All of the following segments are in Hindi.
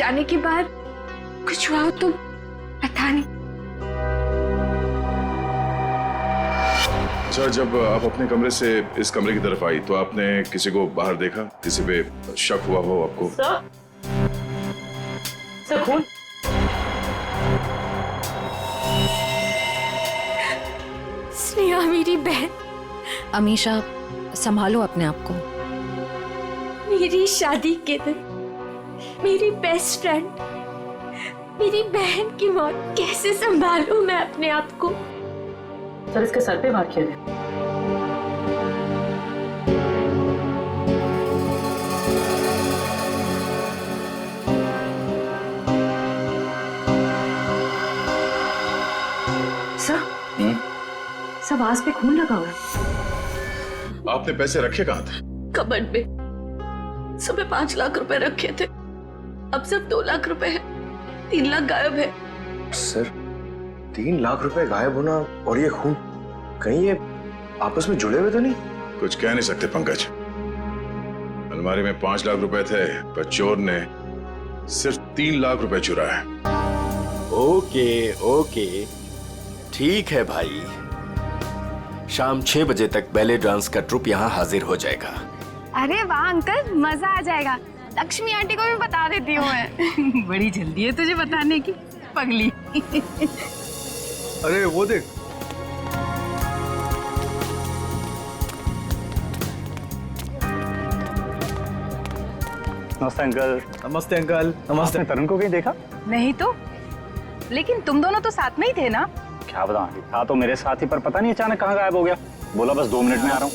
जाने के बाद कुछ हुआ हो तो पता नहीं। अच्छा, जब आप अपने कमरे से इस कमरे की तरफ आई तो आपने किसी को बाहर देखा? किसी पे शक हुआ हो आपको? सर कौन? स्नेहा मेरी बहन। अमीशा, संभालो अपने आप को। मेरी शादी के दिन मेरी बेस्ट फ्रेंड, मेरी बहन की मौत, कैसे संभालूं मैं अपने आप को? सर इसके सर पे वार किया है। सर सब आस पे खून लगा हुआ है। आपने पैसे रखे कहाँ थे? कबर्ड में। सुबह 5 लाख रुपए रखे थे, अब सिर्फ 2 लाख रुपए है। 3 लाख गायब है। सर 3 लाख रुपए गायब होना और ये खून, कहीं ये आपस में जुड़े हुए तो नहीं? कुछ कह नहीं सकते पंकज। अलमारी में 5 लाख रुपए थे, पर चोर ने सिर्फ 3 लाख रुपए चुराए। ओके ओके, ठीक है भाई। शाम 6 बजे तक बैले डांस का ट्रुप यहाँ हाजिर हो जाएगा। अरे वाह अंकल, मजा आ जाएगा। लक्ष्मी आंटी को भी बता देती हूँ मैं। बड़ी जल्दी है तुझे बताने की, पगली। अरे वो देख, नमस्ते अंकल। नमस्ते अंकल। नमस्ते। तरुण को कहीं देखा? नहीं तो, लेकिन तुम दोनों तो साथ में ही थे ना? क्या बताऊं आंटी, था तो मेरे साथ ही, पर पता नहीं अचानक कहाँ गायब हो गया। बोला बस 2 मिनट में आ रहा हूँ।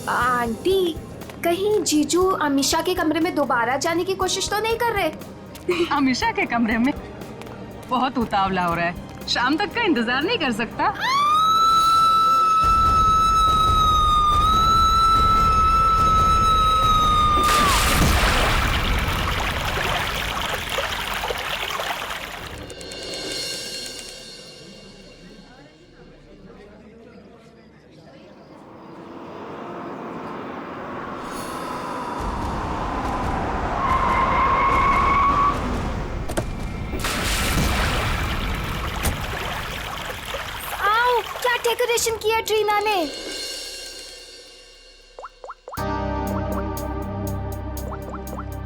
आंटी, कहीं जीजू अमीशा के कमरे में दोबारा जाने की कोशिश तो नहीं कर रहे? अमीशा के कमरे में? बहुत उतावला हो रहा है, शाम तक का इंतजार नहीं कर सकता? डेकोरेशन किया ट्रीना ने।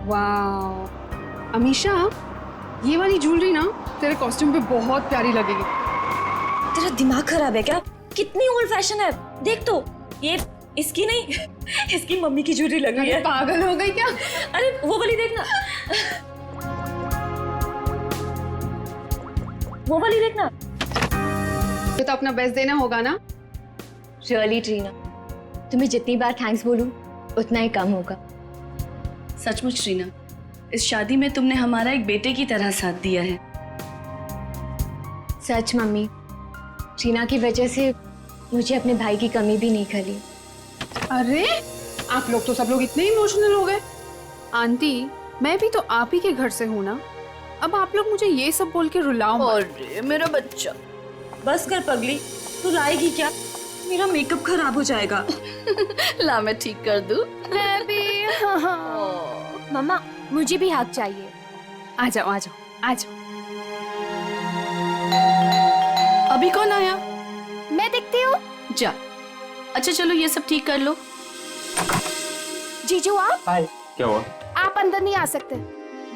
वाह अमीशा, ये वाली ज्वेलरी ना तेरे कॉस्ट्यूम पे बहुत प्यारी लगेगी। तेरा दिमाग खराब है क्या? कितनी ओल्ड फैशन है, देख तो। ये इसकी नहीं, इसकी मम्मी की ज्वेलरी लग रही है। पागल हो गई क्या? अरे वो वाली देखना, वो वाली देखना। ये तो अपना बेस्ट देना होगा ना? रियली ट्रीना, तुम्हें जितनी बार थैंक्स बोलूं उतना ही कम होगा। सचमुच ट्रीना, इस शादी में तुमने हमारा एक बेटे की तरह साथ दिया है। सच मम्मी, ट्रीना की वजह से मुझे अपने भाई की कमी भी नहीं खली। अरे आप लोग तो सब लोग इतने इमोशनल हो गए। आंटी, मैं भी तो आप ही के घर से हूँ ना, अब आप लोग मुझे ये सब बोल के रुलाओ मत। अरे मेरा बच्चा। बस कर पगली, तू लाएगी क्या? मेरा मेकअप खराब हो जाएगा। ला मैं ठीक कर दूं। मैं भी। मम्मा, मुझे भी हक चाहिए। आ जाओ आ जाओ आ जाओ। अभी कौन आया? मैं देखती हूँ। जा। अच्छा चलो ये सब ठीक कर लो। जीजू आप? हाय, क्या हुआ? आप अंदर नहीं आ सकते।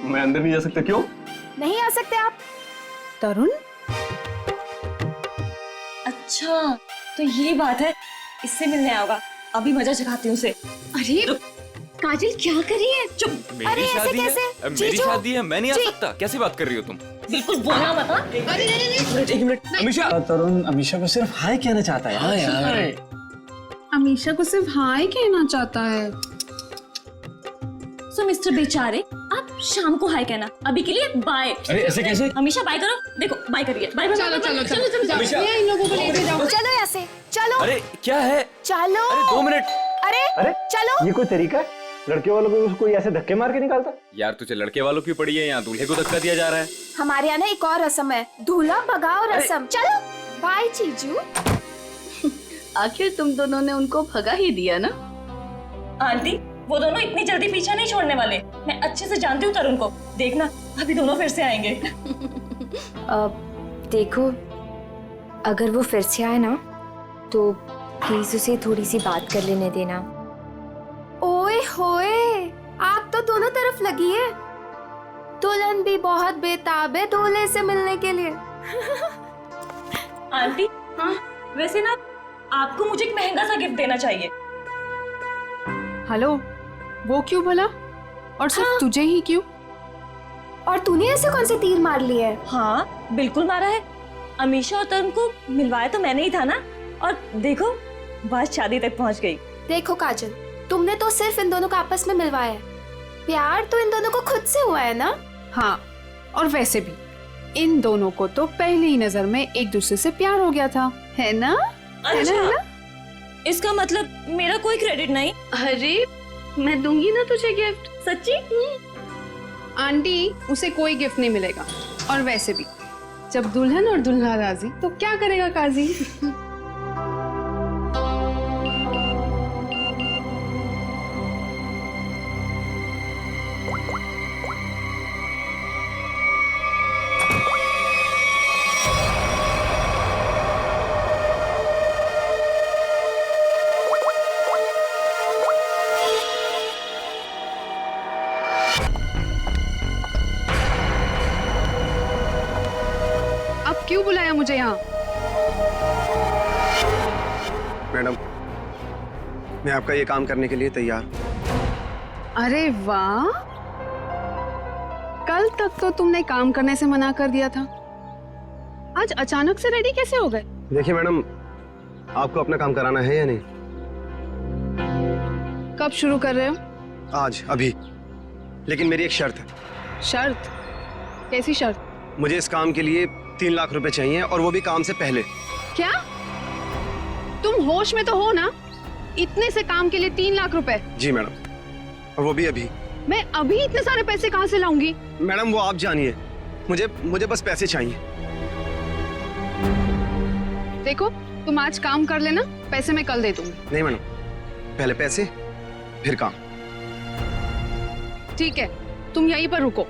मैं अंदर नहीं जा सकता? क्यों? नहीं आ सकते आप। तरुण, अच्छा तो ये बात है, इससे मिलने आएगा। अभी मजा चखाती हूँ उसे। अरे काजल क्या कर रही है? चुप। अरे ऐसे कैसे? मेरी शादी है, मैं नहीं आ सकता? कैसी बात कर रही हो तुम? बिल्कुल बोलना मत। हाँ? एक मिनट। अमीशा, तरुण अमीशा को सिर्फ हाय कहना चाहता है। हाँ यार। अमीशा को सिर्फ हाय कहना चाहता है। सो मिस्टर बेचारे, आप शाम को हाय कहना, अभी के लिए बाय। अरे ऐसे कैसे? हमेशा बाय करो। देखो बाय करिए। Bye bye. चलो चलो चलो चलो जाओ, मैं इन लोगों को लेके जाऊँ। चलो यहाँ से, चलो। अरे क्या है? चलो। अरे 2 मिनट। अरे चलो। ये कोई तरीका है? लड़के वालों को कोई ऐसे धक्के मार के निकालता? यार तुझे लड़के वालों की पड़ी है, यहाँ दूल्हे को धक्का दिया जा रहा है। हमारे यहाँ ना एक और रस्म है, दूल्हा भगाओ रस्म। चलो बाय जीजू। आखिर तुम दोनों ने उनको भगा ही दिया ना? आंटी, वो दोनों इतनी जल्दी पीछा नहीं छोड़ने वाले। मैं अच्छे से जानती हूँ तरुण को। देखना अभी दोनों फिर से आएंगे। देखो, अगर वो फिर से आए ना तो प्लीज उसे थोड़ी सी बात कर लेने देना। ओए होए, आग तो दोनों तरफ लगी है। दुल्हन भी बहुत बेताब है दूल्हे से मिलने के लिए। आंटी, हाँ वैसे ना आपको मुझे एक महंगा सा गिफ्ट देना चाहिए। हेलो, वो क्यों भला? और सिर्फ तुझे ही क्यों? और तूने ऐसे कौन से तीर मार लिए है? हाँ बिल्कुल मारा है। अमीशा और तरुण को मिलवाया तो मैंने ही था ना। और देखो बात शादी तक पहुंच गई। देखो काजल, तुमने तो सिर्फ इन दोनों को आपस में मिलवाया है। प्यार तो इन दोनों को खुद से हुआ है ना। हाँ, और वैसे भी इन दोनों को तो पहली ही नजर में एक दूसरे से प्यार हो गया था, है ना? अच्छा, है ना? इसका मतलब मेरा कोई क्रेडिट नहीं? अरे मैं दूंगी ना तुझे गिफ्ट। सच्ची? आंटी, उसे कोई गिफ्ट नहीं मिलेगा। और वैसे भी जब दुल्हन और दुल्हा राजी तो क्या करेगा काजी? अब क्यों बुलाया मुझे यहाँ? मैडम, मैं आपका ये काम करने के लिए तैयार। अरे वाह, कल तक तो तुमने काम करने से मना कर दिया था, आज अचानक से रेडी कैसे हो गए? देखिए मैडम, आपको अपना काम कराना है या नहीं? कब शुरू कर रहे हो? आज, अभी। लेकिन मेरी एक शर्त है। शर्त? कैसी शर्त? मुझे इस काम के लिए 3 लाख रुपए चाहिए, और वो भी काम से पहले। क्या तुम होश में तो हो ना? इतने से काम के लिए 3 लाख रुपए? जी मैडम, और वो भी अभी। मैं अभी इतने सारे पैसे कहाँ से लाऊंगी? मैडम वो आप जानिए, मुझे बस पैसे चाहिए। देखो, तुम आज काम कर लेना, पैसे मैं कल दे दूंगी। नहीं मैडम, पहले पैसे फिर काम। ठीक है, तुम यहीं पर रुको।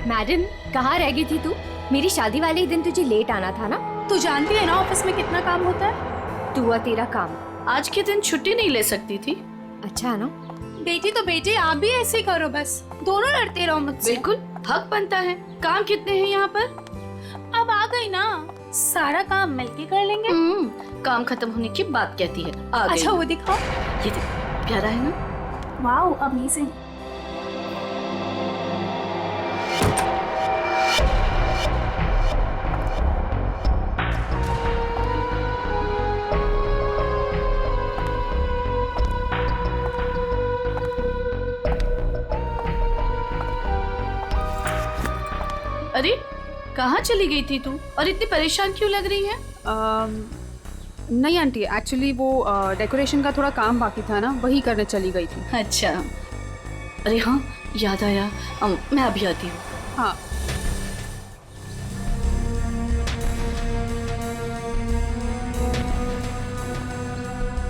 मैडम, कहाँ रह गई थी तू? मेरी शादी वाले ही दिन तुझे लेट आना था ना। तू जानती है ना ऑफिस में कितना काम होता है। तू और तेरा काम। आज के दिन छुट्टी नहीं ले सकती थी। अच्छा है ना? बेटी तो बेटी, आप भी ऐसे ही करो, बस दोनों लड़ते रहो मुझसे। बिल्कुल हक बनता है। काम कितने हैं यहाँ पर? अब आ गई ना, सारा काम मिलके कर लेंगे। काम खत्म होने की बात कहती है। आ गई। अच्छा वो दिखाओ। ये देखो, प्यारा है ना? Wow, amazing. अरे कहाँ चली गई थी तू, और इतनी परेशान क्यों लग रही है? नहीं आंटी, एक्चुअली वो डेकोरेशन का थोड़ा काम बाकी था ना, वही करने चली गई थी। अच्छा, अरे हाँ याद आया, मैं अभी आती हूँ। हाँ।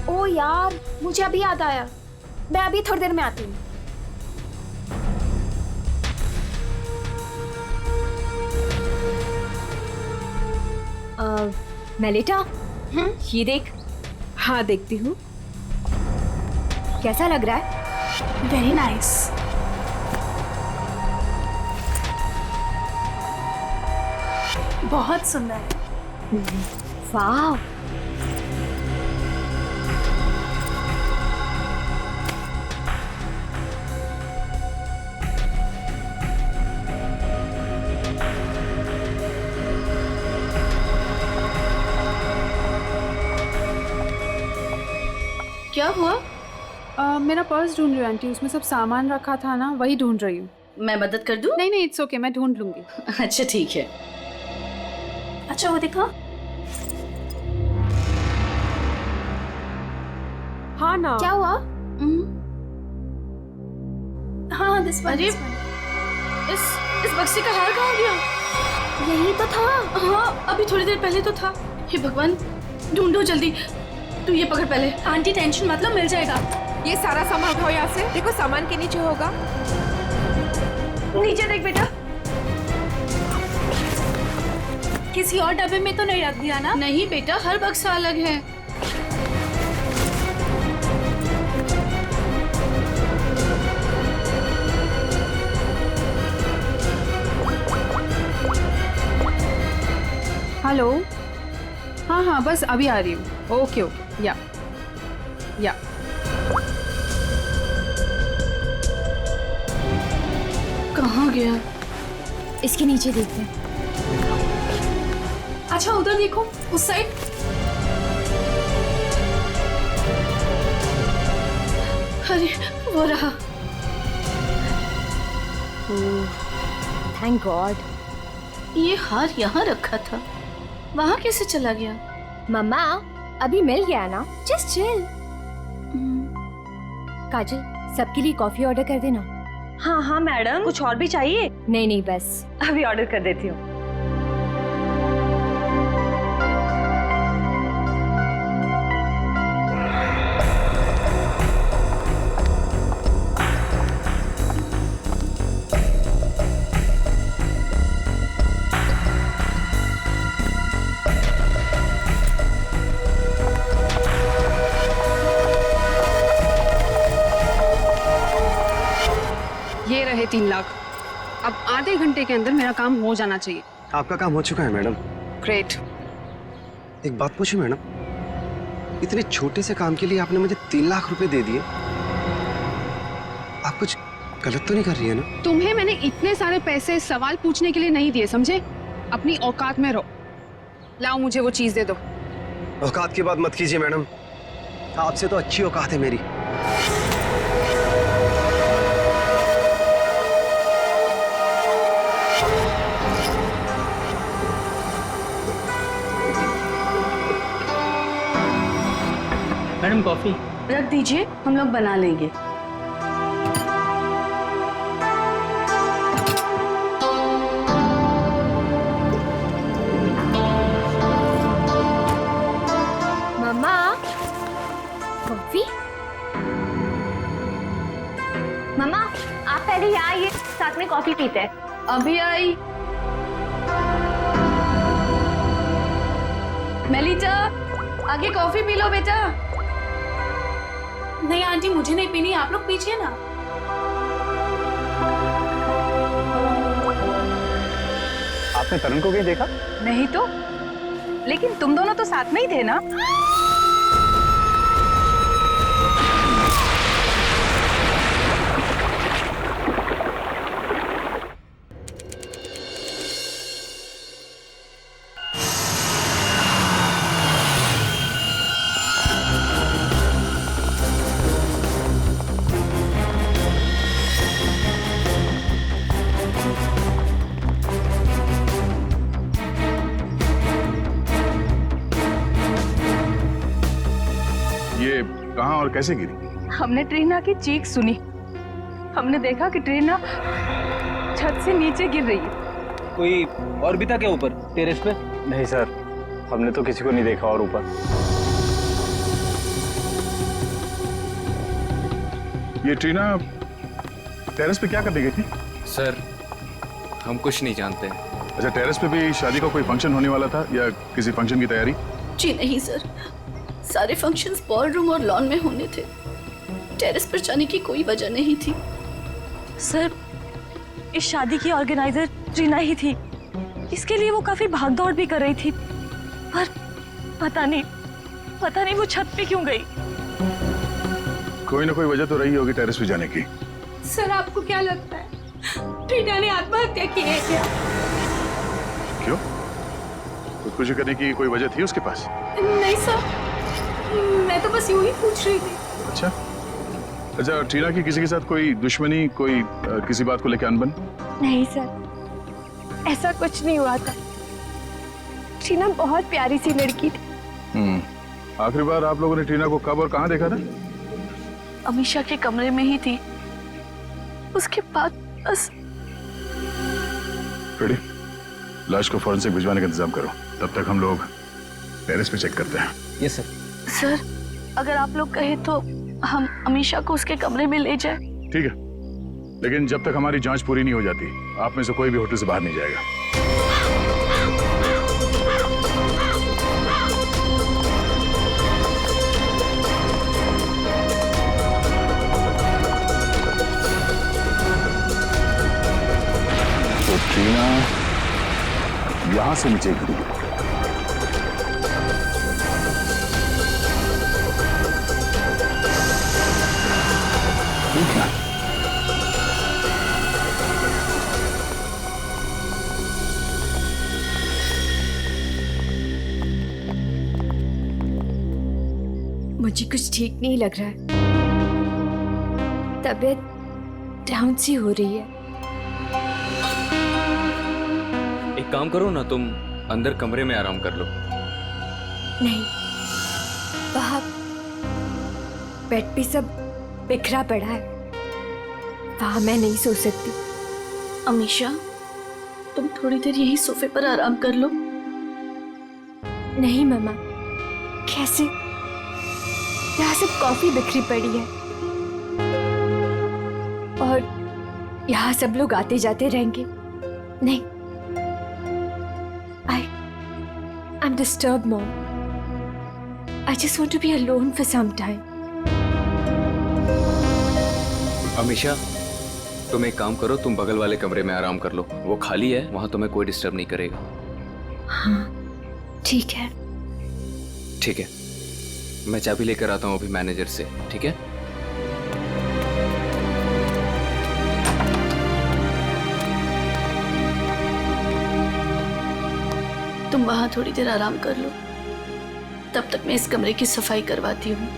ओ यार, मुझे अभी याद आया, मैं अभी थोड़ी देर में आती हूँ। मेलिटा, ये देख। हाँ देखती हूँ। कैसा लग रहा है? Very nice. बहुत सुंदर है। वाह। क्या हुआ? मेरा पर्स ढूंढ रही हूँ आंटी, उसमें सब सामान रखा था ना, वही ढूंढ रही हूँ। मैं मदद कर दूं? नहीं नहीं, इट्स ओके, मैं ढूंढ लूंगी। अच्छा ठीक है। अच्छा वो देखो। हाँ ना, क्या हुआ? हाँ दिस वन। अरे इस बक्से का हार कहाँ गया? यही तो था। हाँ अभी थोड़ी देर पहले तो था। हे भगवान, ढूंढो जल्दी। तू ये पकड़ पहले। आंटी टेंशन मतलब मिल जाएगा। ये सारा सामान उठाओ यहाँ से। देखो सामान के नीचे होगा। नीचे देख बेटा। किसी और डब्बे में तो नहीं रख दिया ना? नहीं बेटा, हर बक्सा अलग है। हेलो, हाँ हाँ बस अभी आ रही हूँ। ओके ओके, या कहाँ गया? इसके नीचे देखते हैं। अच्छा उधर देखो, उस साइड। अरे वो रहा। Thank God. ये हार यहाँ रखा था, वहाँ कैसे चला गया? मम्मा अभी मिल गया ना, जस्ट चिल। काजल, सबके लिए कॉफी ऑर्डर कर देना। हाँ हाँ मैडम, कुछ और भी चाहिए? नहीं नहीं बस। अभी ऑर्डर कर देती हूँ। ये रहे 3 लाख। अब आधे घंटे के अंदर मेरा काम हो जाना चाहिए। आपका काम हो चुका है मैडम। ग्रेट। एक बात पूछूं मैडम, इतने छोटे से काम के लिए आपने मुझे 3 लाख रुपए दे दिए। आप कुछ गलत तो नहीं कर रही है ना? तुम्हें मैंने इतने सारे पैसे सवाल पूछने के लिए नहीं दिए, समझे? अपनी औकात में रहो। लाओ मुझे वो चीज दे दो। औकात की बात मत कीजिए मैडम, आपसे तो अच्छी औकात है मेरी। मैडम कॉफी रख दीजिए, हम लोग बना लेंगे। मम्मा कॉफी। मम्मा आप पहले यहाँ आइए, साथ में कॉफी पीते हैं। अभी आई। मेलिटा, आगे कॉफी पी लो बेटा। नहीं आंटी, मुझे नहीं पीनी, आप लोग पीजिए ना। आपने तरुण को कहीं देखा? नहीं तो, लेकिन तुम दोनों तो साथ में ही थे ना? ये कहाँ और कैसे गिरी? हमने ट्रीना की चीख सुनी। हमने देखा कि ट्रीना छत से नीचे गिर रही है। कोई और भी था क्या ऊपर टेरेस पे? नहीं सर, हमने तो किसी को नहीं देखा और ऊपर। ये ट्रीना टेरेस पे क्या करने गई थी? सर हम कुछ नहीं जानते। अच्छा, टेरेस पे भी शादी का कोई फंक्शन होने वाला था या किसी फंक्शन की तैयारी? जी नहीं सर, सारे फंक्शंस बॉलरूम और लॉन में होने थे। टेरेस पर जाने की कोई वजह नहीं थी। सर, इस शादी की ऑर्गेनाइजर ट्रीना ही थी। इसके लिए वो काफी भागदौड़ भी कर रही थी, पर पता नहीं वो छत पे क्यों गई। कोई ना कोई वजह तो रही होगी टेरेस पे जाने की। सर आपको क्या लगता है ट्रीना ने आत्महत्या की है क्या? क्यों? खुदकुशी करने की कोई वजह थी उसके पास? नहीं सर, मैं तो बस यूं ही पूछ रही थी। अच्छा, अच्छा, टीना की किसी के साथ कोई दुश्मनी, कोई किसी बात को लेकर अनबन? नहीं सर, ऐसा कुछ नहीं हुआ था। टीना बहुत प्यारी सी लड़की थी। आखिरी बार आप लोगों ने टीना को कब और कहाँ देखा था? अमीशा के कमरे में ही थी, उसके बाद बस। रेडी, लाश को फॉरेंसिक भिजवाने का इंतजाम करो, तब तक हम लोग टेरेस पे चेक करते हैं। Yes sir. सर, अगर आप लोग कहे तो हम अमीशा को उसके कमरे में ले जाए। ठीक है, लेकिन जब तक हमारी जांच पूरी नहीं हो जाती, आप में से कोई भी होटल से बाहर नहीं जाएगा। तो टीना यहां से नीचे गिरी। ठीक है। मुझे कुछ ठीक नहीं लग रहा है। तबीयत डाउन सी हो रही है। एक काम करो ना, तुम अंदर कमरे में आराम कर लो। नहीं, वहाँ बेड पे सब बिखरा पड़ा है, वहाँ मैं नहीं सो सकती। अमीशा, तुम थोड़ी देर यही सोफे पर आराम कर लो। नहीं मम्मा, कैसे? यहाँ सब कॉफी बिखरी पड़ी है और यहाँ सब लोग आते जाते रहेंगे। नहीं, I'm disturbed, Mom. I just want to be alone for some time. Amisha, तुम एक काम करो, तुम बगल वाले कमरे में आराम कर लो, वो खाली है, वहां तुम्हें कोई डिस्टर्ब नहीं करेगा। हाँ, ठीक है। ठीक है, मैं चाबी लेकर आता हूँ अभी मैनेजर से। ठीक है? तुम वहां थोड़ी देर आराम कर लो, तब तक मैं इस कमरे की सफाई करवाती हूँ।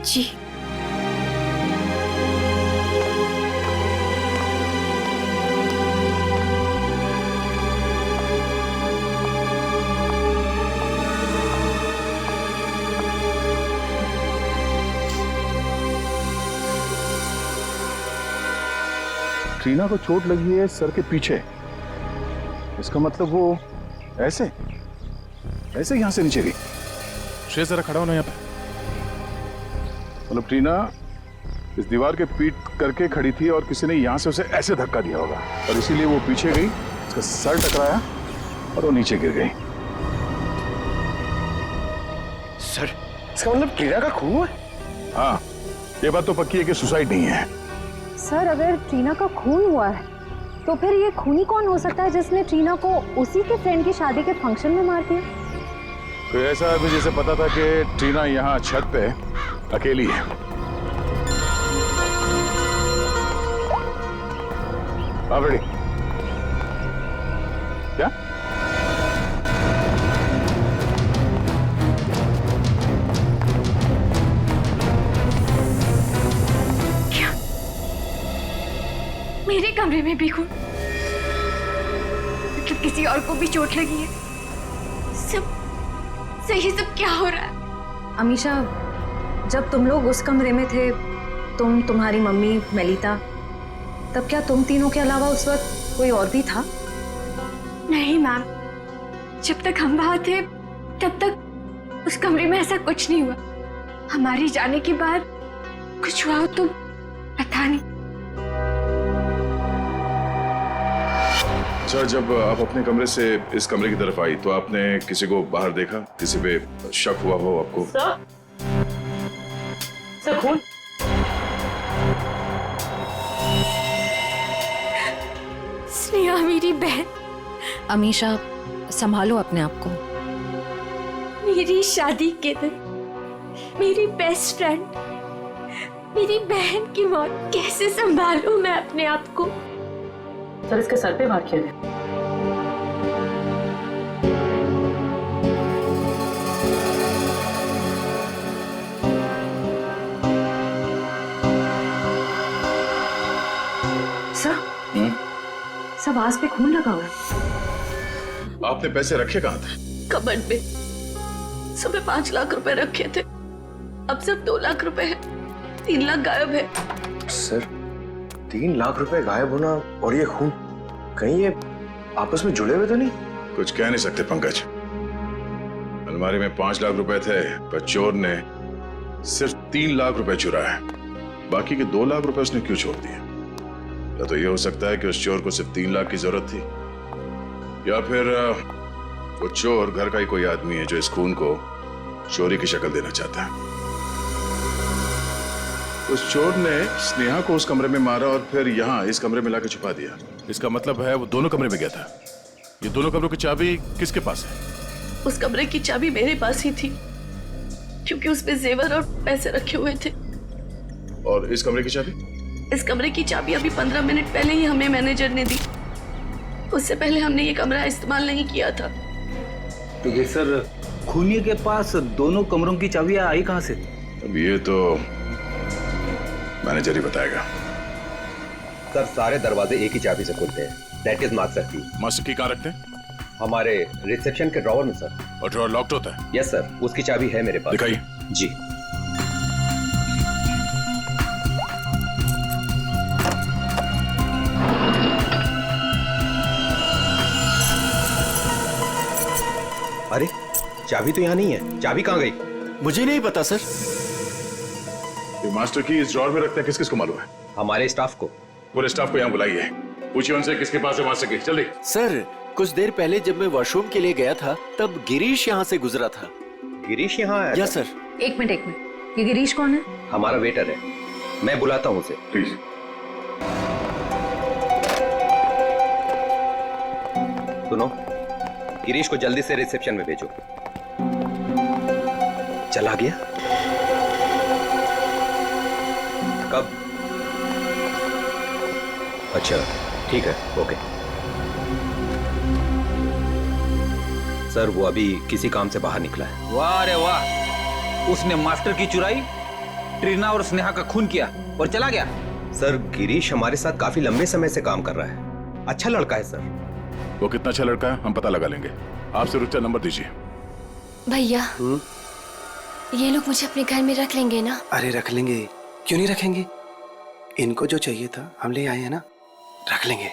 जी। टीना को चोट लगी है सर के पीछे। इसका मतलब वो ऐसे यहां से नीचे गई। श्रेय, जरा खड़ा होना यहाँ पे। मतलब टीना इस दीवार के पीट करके खड़ी थी और किसी ने यहां से उसे ऐसे धक्का दिया होगा और इसीलिए वो पीछे गई, उसका सर टकराया और वो नीचे गिर गई। सर, इसका मतलब टीना का खून हुआ है? हाँ, ये बात तो पक्की है कि सुसाइड नहीं है। सर, अगर ट्रीना का खून हुआ है तो फिर ये खूनी कौन हो सकता है जिसने ट्रीना को उसी के फ्रेंड की शादी के फंक्शन में मार दिया? कोई ऐसा आदमी जिसे पता था कि टीना यहाँ छत पे अकेली है। आप रेडी? क्या? मेरे कमरे में भी खून? मतलब किसी और को भी चोट लगी है? सब सही, सब क्या हो रहा है? अमीशा, जब तुम लोग उस कमरे में थे, तुम, तुम्हारी मम्मी, मेलिता, तब क्या तुम तीनों के अलावा उस वक्त कोई और भी था? नहीं मैम, जब तक हम वहां थे तब तक उस कमरे में ऐसा कुछ नहीं हुआ। हमारे जाने के बाद कुछ हुआ हो तो पता नहीं। सर, जब आप अपने कमरे से इस कमरे की तरफ आई तो आपने किसी को बाहर देखा? किसी पे शक हुआ हो आपको? सर, खून? स्नेहा मेरी बहन। अमीशा, संभालो अपने आप को। मेरी शादी के दिन मेरी बेस्ट फ्रेंड, मेरी बहन की मौत, कैसे संभालूं मैं अपने आप को? सर, इसके सर पे वार किया गया। सब आस पे खून लगा हुआ है। आपने पैसे रखे कहाँ थे? कबर्ड में। सुबह 5 लाख रुपए रखे थे, अब सिर्फ 2 लाख रुपए हैं। 3 लाख गायब है। सर 3 लाख रुपए गायब होना और ये खून, कहीं ये आपस में जुड़े हुए तो नहीं? कुछ कह नहीं सकते पंकज। अलमारी में 5 लाख रुपए थे, पर चोर ने सिर्फ 3 लाख रुपए चुराए। बाकी के 2 लाख रुपए उसने क्यों छोड़ दिए? या तो ये हो सकता है कि उस चोर को सिर्फ 3 लाख की जरूरत थी, या फिर वो चोर घर का ही कोई आदमी है जो इस खून को चोरी की शक्ल देना चाहता है। उस चोर ने स्नेहा को उस कमरे में मारा और फिर यहाँ इस कमरे में लाके छुपा दिया। इसका मतलब है वो दोनों कमरे में गया था। ये दोनों कमरों की चाबी किसके पास है? उस कमरे की चाबी मेरे पास ही थी, क्योंकि उसमें जेवर और पैसे रखे हुए थे। और इस कमरे की चाबी? इस कमरे की चाबी अभी 15 मिनट पहले ही हमें मैनेजर ने दी। उससे पहले हमने ये कमरा इस्तेमाल नहीं किया था। तो ये सर खूनी के पास दोनों कमरों की चाबियां आई कहां से? अब ये तो मैनेजर ही बताएगा। सर सारे दरवाजे एक ही चाबी से खुलते हैं, दैट इज मास्टर की। मास्टर की कहाँ रखते हैं? हमारे रिसेप्शन के ड्रॉवर में सर। और ड्रॉवर लॉक्ड होता है? यस सर, उसकी चाबी है मेरे पास। दिखाइए। जी। अरे चाबी तो यहाँ नहीं है, चाबी कहाँ गई? मुझे नहीं पता सर। ये मास्टर की इस ड्रॉवर में रखते हैं, किस किस को मालूम है? हमारे स्टाफ को। पूरे स्टाफ को यहाँ बुलाइए, पूछिए उनसे किसके पास है मास्टर की। जल्दी। सर कुछ देर पहले जब मैं वॉशरूम के लिए गया था तब गिरीश यहाँ से गुजरा था। गिरीश यहाँ आया? Yes sir. एक मिनट, ये गिरीश कौन है? हमारा वेटर है, मैं बुलाता हूँ उसे। प्लीज। सुनो, गिरीश को जल्दी से रिसेप्शन में भेजो। चला गया? कब? अच्छा ठीक है, ओके। सर वो अभी किसी काम से बाहर निकला है। वाह रे वाह, उसने मास्टर की चुराई, ट्रीना और स्नेहा का खून किया और चला गया। सर गिरीश हमारे साथ काफी लंबे समय से काम कर रहा है, अच्छा लड़का है सर। वो कितना अच्छा लड़का है हम पता लगा लेंगे। आप सिर्फ नंबर दीजिए। भैया ये लोग मुझे अपने घर में रख लेंगे ना? अरे रख लेंगे, क्यों नहीं रखेंगे? इनको जो चाहिए था हम ले आए हैं ना, रख लेंगे।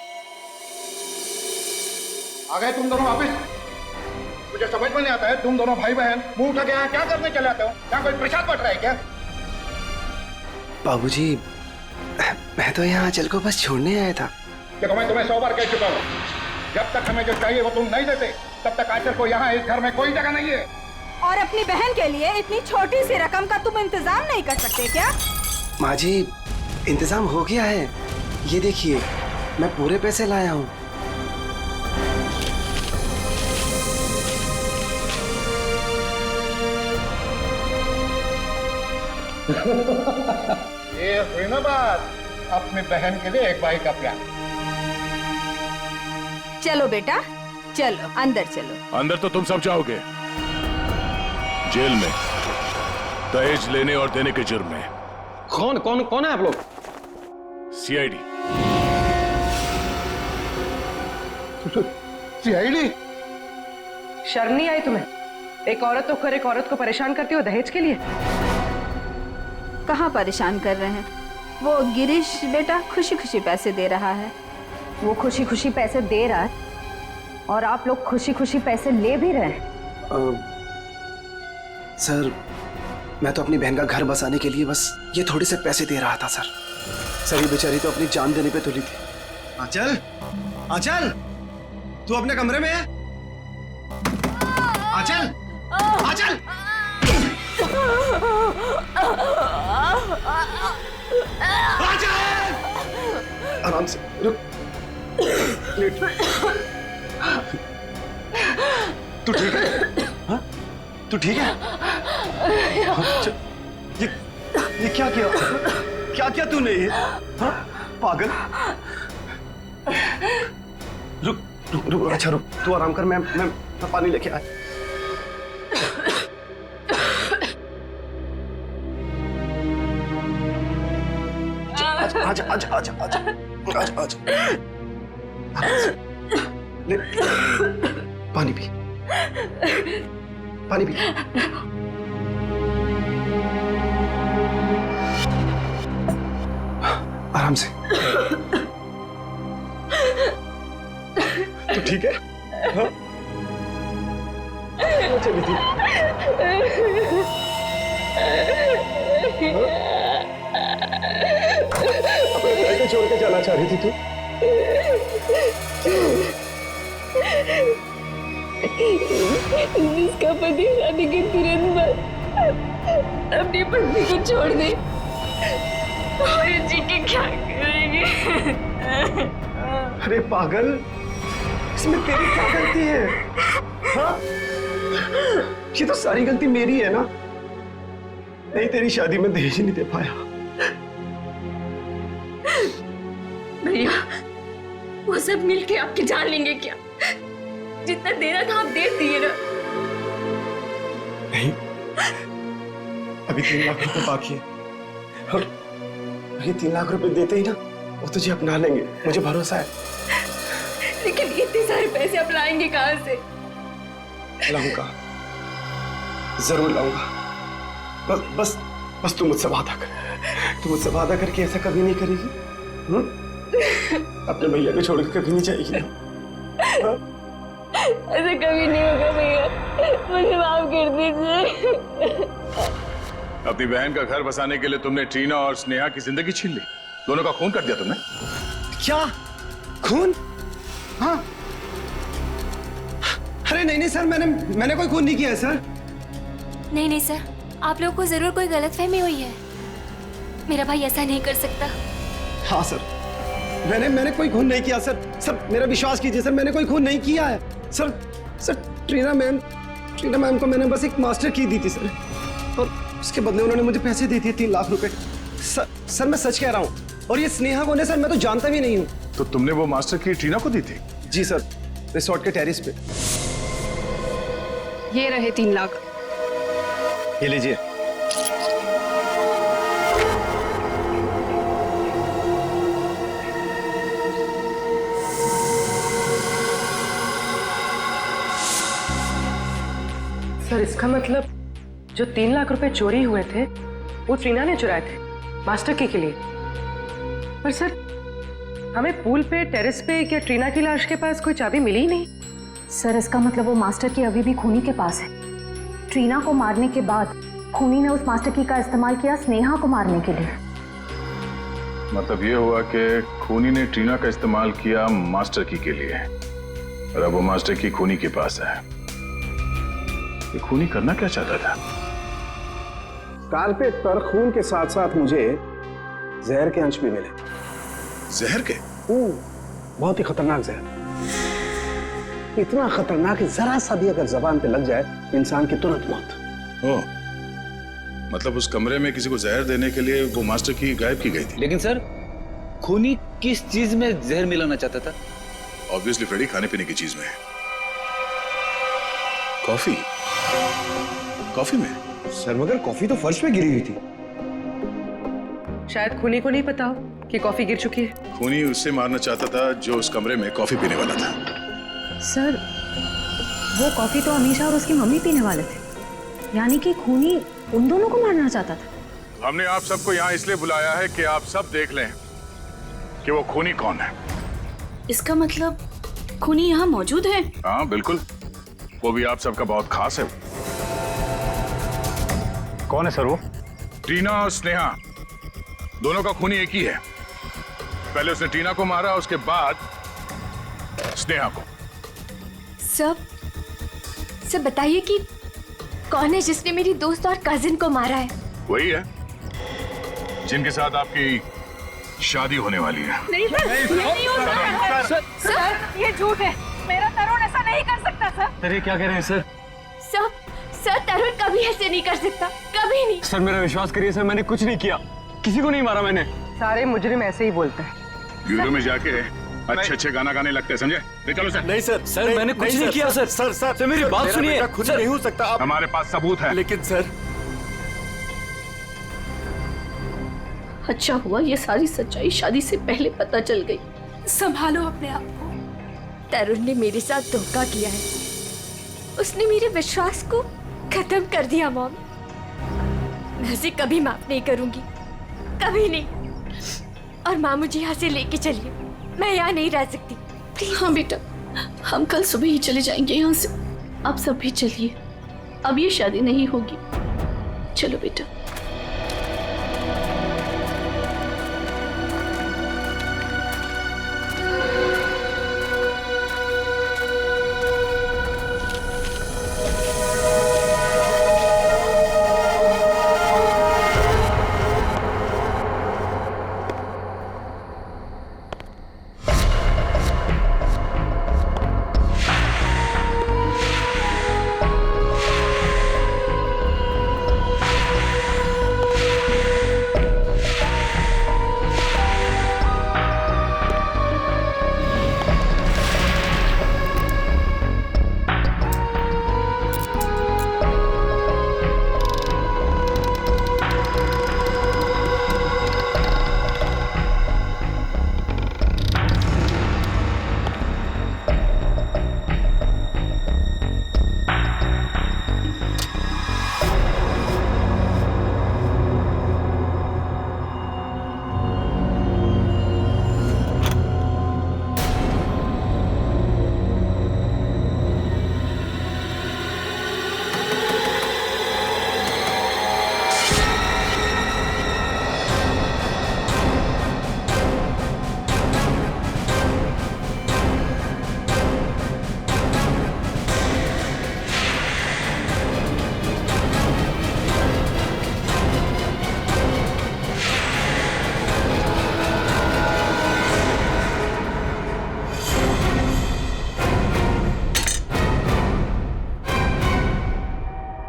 आ गए तुम दोनों वापिस? मुझे समझ में नहीं आता है, तुम दोनों भाई बहन मुंह उठा के यहाँ क्या करने चले आते हो? यहाँ कोई प्रसाद बट रहा है क्या? बाबूजी मैं तो यहाँ आंचल को बस छोड़ने आया था। देखो मैं तुम्हें 100 बार कह चुका हूँ, जब तक हमें जो चाहिए वो तुम नहीं देते तब तक आंचल को यहाँ इस घर में कोई जगह नहीं है। और अपनी बहन के लिए इतनी छोटी सी रकम का तुम इंतजाम नहीं कर सकते क्या? माँ जी इंतजाम हो गया है, ये देखिए मैं पूरे पैसे लाया हूँ। ये हुई ना बात, अपनी बहन के लिए एक भाई का प्यार। चलो बेटा चलो, अंदर चलो। अंदर तो तुम सब जाओगे, जेल में दहेज लेने और देने के जुर्म में। कौन कौन कौन है आप लोग? सीआईडी। सीआईडी? शर्म नहीं आई तुम्हें? एक औरत तो एक औरत को परेशान करती हो दहेज के लिए। कहाँ परेशान कर रहे हैं? वो गिरीश बेटा खुशी खुशी पैसे दे रहा है। वो खुशी खुशी पैसे दे रहा है और आप लोग खुशी खुशी पैसे ले भी रहे हैं। सर मैं तो अपनी बहन का घर बसाने के लिए बस ये थोड़े से पैसे दे रहा था सर। सर ये बेचारी तो अपनी जान देने पे तुली थी। आंचल, आंचल, तू अपने कमरे में है? आंचल, आंचल! आराम से रुक। तू ठीक है? हाँ? तू ठीक है? ये क्या किया? क्या किया तूने? हाँ? पागल। रुक रुक रुक, अच्छा रुक, तू आराम कर, मैं पानी लेके आया। आजा आजा आजा आजा आजा आजा आजा। ले, पानी पी, पानी पी। आराम से। तो ठीक है? हाँ? चली थी। अपने भाई को छोड़ के जाना चाह रही थी तू? जिसका पति शादी के तुरंत बाद अपनी पत्नी को छोड़ दे और जी के क्या करेंगे? अरे पागल, इसमें तेरी क्या गलती है? हाँ? ये तो सारी गलती मेरी है ना? नहीं, तेरी शादी में दहेज नहीं दे पाया। भैया, वो सब मिलके आपकी जान लेंगे क्या? जितना देना था आप दे दिए ना। नहीं, अभी 3 लाख रुपए बाकी है और ये 3 लाख रुपए देते ही ना वो तुझे अपना लेंगे, मुझे भरोसा है। लेकिन इतने सारे पैसे आप लाएंगे कहाँ से? लाऊंगा, जरूर लाऊंगा। बस बस तू मुझसे वादा कर, तू मुझसे वादा करके ऐसा कभी नहीं करेगी। अपने भैया को छोड़ के कभी नहीं जाएगी ना? ऐसा कभी नहीं होगा भैया, मुझे माफ कर दीजिए। अपनी बहन का घर बसाने के लिए तुमने ट्रीना और स्नेहा की जिंदगी छीन ली, दोनों का खून कर दिया तुमने। क्या खून? हाँ। अरे नहीं सर, मैंने कोई खून नहीं किया है सर। नहीं सर, आप लोगों को जरूर कोई गलतफहमी हुई है। मेरा भाई ऐसा नहीं कर सकता। हाँ सर, मैंने कोई खून नहीं किया सर, मेरा विश्वास कीजिए सर, मैंने कोई खून नहीं किया है सर। ट्रीना मैम को मैंने बस एक मास्टर की दी थी सर, और उसके बदले उन्होंने मुझे पैसे दे दिए 3 लाख रुपए। सर मैं सच कह रहा हूँ, और ये स्नेहा कौन है सर, मैं तो जानता भी नहीं हूँ। तो तुमने वो मास्टर की ट्रीना को दी थी? जी सर, रिसोर्ट के टेरिस पे। ये रहे 3 लाख। ये लीजिए। सर, इसका मतलब जो 3 लाख रुपए चोरी हुए थे वो ट्रीना ने चुराए थे मास्टर की के लिए। पर सर, हमें पूल पे, टेरेस पे क्या ट्रीना की लाश के पास कोई चाबी मिली ही नहीं। सर, इसका मतलब वो मास्टर की अभी भी खूनी के पास है। ट्रीना को मारने के बाद खूनी ने उस मास्टर की का इस्तेमाल किया स्नेहा को मारने के लिए। मतलब ये हुआ कि खूनी ने ट्रीना का इस्तेमाल किया मास्टर की के लिए, और अब वो मास्टर की खूनी के पास है। ये खूनी करना क्या चाहता था? कारपेट पर खून के साथ साथ मुझे जहर के अंश भी मिले। जहर के? बहुत ही खतरनाक जहर, इतना खतरनाक कि जरा सा भी अगर जबान पे लग जाए इंसान की तुरंत मौत। ओ, मतलब उस कमरे में किसी को जहर देने के लिए वो मास्टर की गायब की गई थी। लेकिन सर, खूनी किस चीज में जहर मिलाना चाहता था? ऑब्वियसली फ्रेडी, खाने पीने की चीज में। कॉफी में? सर मगर कॉफी तो फर्श पे गिरी हुई थी। शायद खूनी को नहीं पता हो कि कॉफी गिर चुकी है। खूनी उससे मारना चाहता था जो उस कमरे में कॉफी पीने वाला था। सर, वो कॉफी तो अमीशा और उसकी मम्मी पीने वाले थे, यानी कि खूनी उन दोनों को मारना चाहता था। हमने आप सबको यहाँ इसलिए बुलाया है कि आप सब देख लें कि वो खूनी कौन है। इसका मतलब खूनी यहाँ मौजूद है? हाँ बिल्कुल, वो भी आप सबका बहुत खास है। कौन है सर वो? ट्रीना और स्नेहा, दोनों का खूनी एक ही है। पहले उसने ट्रीना को मारा, उसके बाद स्नेहा को। सब बताइए कि कौन है जिसने मेरी दोस्त और कजिन को मारा है? वही है जिनके साथ आपकी शादी होने वाली है। नहीं सर, ये नहीं हो सकता। सर, ये झूठ है। मेरा तरुण ऐसा नहीं कर सकता सर। सर ये क्या कह रहे हैं सर? सर तरुण कभी ऐसे नहीं कर सकता, कभी नहीं। सर मेरा विश्वास करिए सर, मैंने कुछ नहीं किया, किसी को नहीं मारा मैंने। सारे मुजरिम ऐसे ही बोलते हैं। ब्यूरो में जाके अच्छे गाना गाने लगते हैं, समझे? निकलो सर। नहीं सर, सर मैंने कुछ नहीं किया सर। सर मेरी बात सुनिए। खुद नहीं हो सकता आप। हमारे पास सबूत है। लेकिन सर, अच्छा हुआ ये सारी सच्चाई शादी से पहले पता चल गई। संभालो अपने आप को। तरुण ने मेरे साथ धोखा किया है। उसने मेरे विश्वास को खत्म कर दिया मॉम। मैं उसे कभी माफ नहीं करूंगी, कभी नहीं। और माँ मुझे यहाँ से लेके चलिए, मैं यहाँ नहीं रह सकती। हाँ बेटा, हम कल सुबह ही चले जाएंगे यहाँ से। आप सब भी चलिए, अब ये शादी नहीं होगी। चलो बेटा।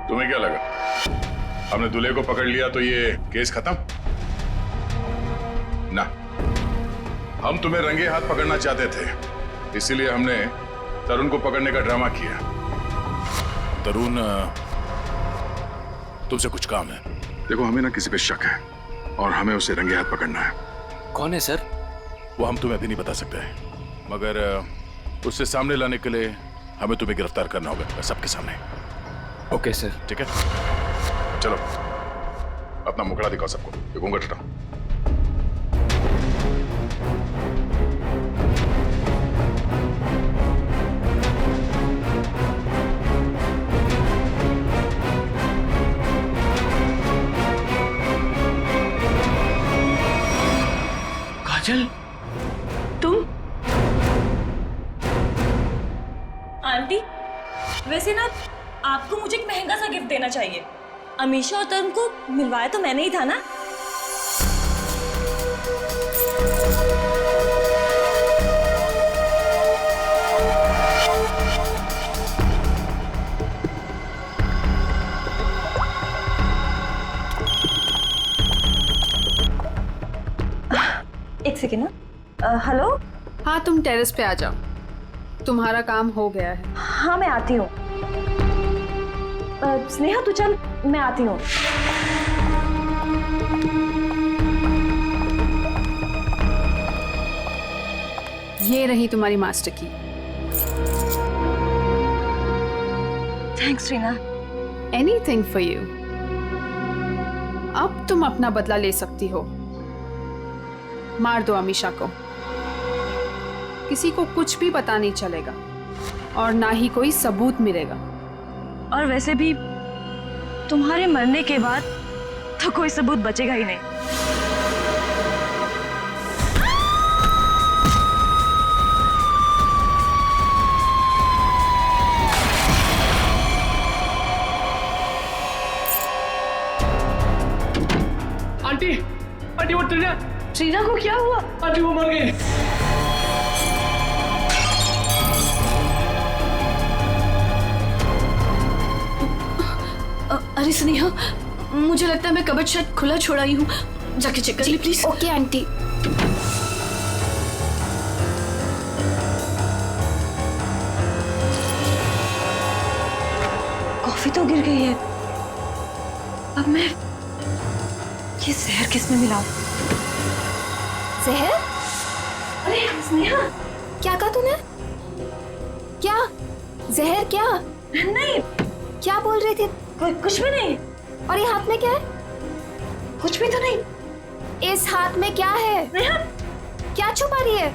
तुम्हें क्या लगा हमने दूल्हे को पकड़ लिया तो ये केस खत्म? ना, हम तुम्हें रंगे हाथ पकड़ना चाहते थे, इसीलिए हमने तरुण को पकड़ने का ड्रामा किया। तरुण, तुमसे कुछ काम है। देखो, हमें ना किसी पे शक है और हमें उसे रंगे हाथ पकड़ना है। कौन है सर? वो हम तुम्हें अभी नहीं बता सकते हैं, मगर उससे सामने लाने के लिए हमें तुम्हें गिरफ्तार करना होगा सबके सामने। Okay sir. ठीक है, चलो अपना मुखड़ा दिखाओ सबको। ये घूंघट हटाओ। काजल, तुम? आंटी, वैसे ना आपको मुझे एक महंगा सा गिफ्ट देना चाहिए। अमीशा और तरुण को मिलवाया तो मैंने ही था ना। एक सेकेंड ना। हेलो। हाँ, तुम टेरेस पे आ जाओ, तुम्हारा काम हो गया है। हाँ, मैं आती हूँ। स्नेहा तू चल, मैं आती हूँ। ये रही तुम्हारी मास्टर की। Thanks Reena. Anything for you. अब तुम अपना बदला ले सकती हो। मार दो अमीशा को, किसी को कुछ भी पता नहीं चलेगा और ना ही कोई सबूत मिलेगा। और वैसे भी तुम्हारे मरने के बाद तो कोई सबूत बचेगा ही नहीं। आंटी, आंटी वो ट्रीना को क्या हुआ? आंटी वो मर गई। अरे स्नेहा, मुझे लगता है मैं कबर्ड शायद खुला छोड़ा ही हूँ, जाके चेक कर ले प्लीज। Okay aunty. कॉफी तो गिर गई है, अब मैं ये जहर किसमें मिलाऊं? जहर? अरे स्नेहा, क्या कहा तूने? क्या जहर? क्या नहीं, क्या बोल रहे थे? कुछ भी नहीं। और ये हाथ में क्या है? कुछ भी तो नहीं। इस हाथ में क्या है? नेहा, क्या छुपा रही है?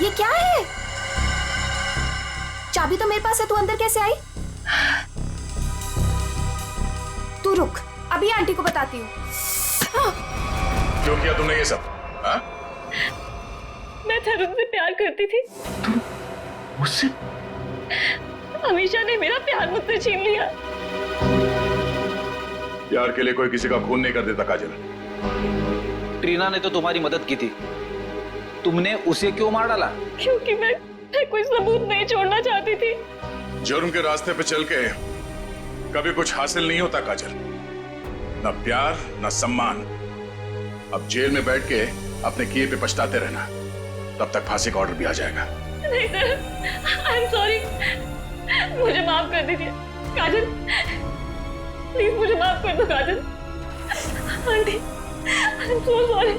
ये क्या है? चाबी तो मेरे पास है, तू अंदर कैसे आई? तू रुक, अभी आंटी को बताती हूँ। क्यों किया तुमने ये सब? हाँ? मैं तरुण से प्यार करती थी। मुझसे? अमीशा ने मेरा प्यार मुझसे छीन लिया। प्यार के लिए कोई किसी का खून नहीं कर देता काजल। ट्रीना ने तो तुम्हारी मदद की थी, तुमने उसे क्यों मार डाला? क्योंकि मैं कोई सबूत नहीं छोड़ना चाहती थी। जुर्म के रास्ते पे चल के कभी कुछ हासिल नहीं होता काजल, न प्यार न सम्मान। अब जेल में बैठ के अपने किए पे पछताते रहना, तब तक फांसी का ऑर्डर भी आ जाएगा। नहीं सर, आई एम सॉरी, मुझे माफ कर दीजिए। काजल, प्लीज मुझे माफ कर दो Kajal. Aunty, I am so sorry.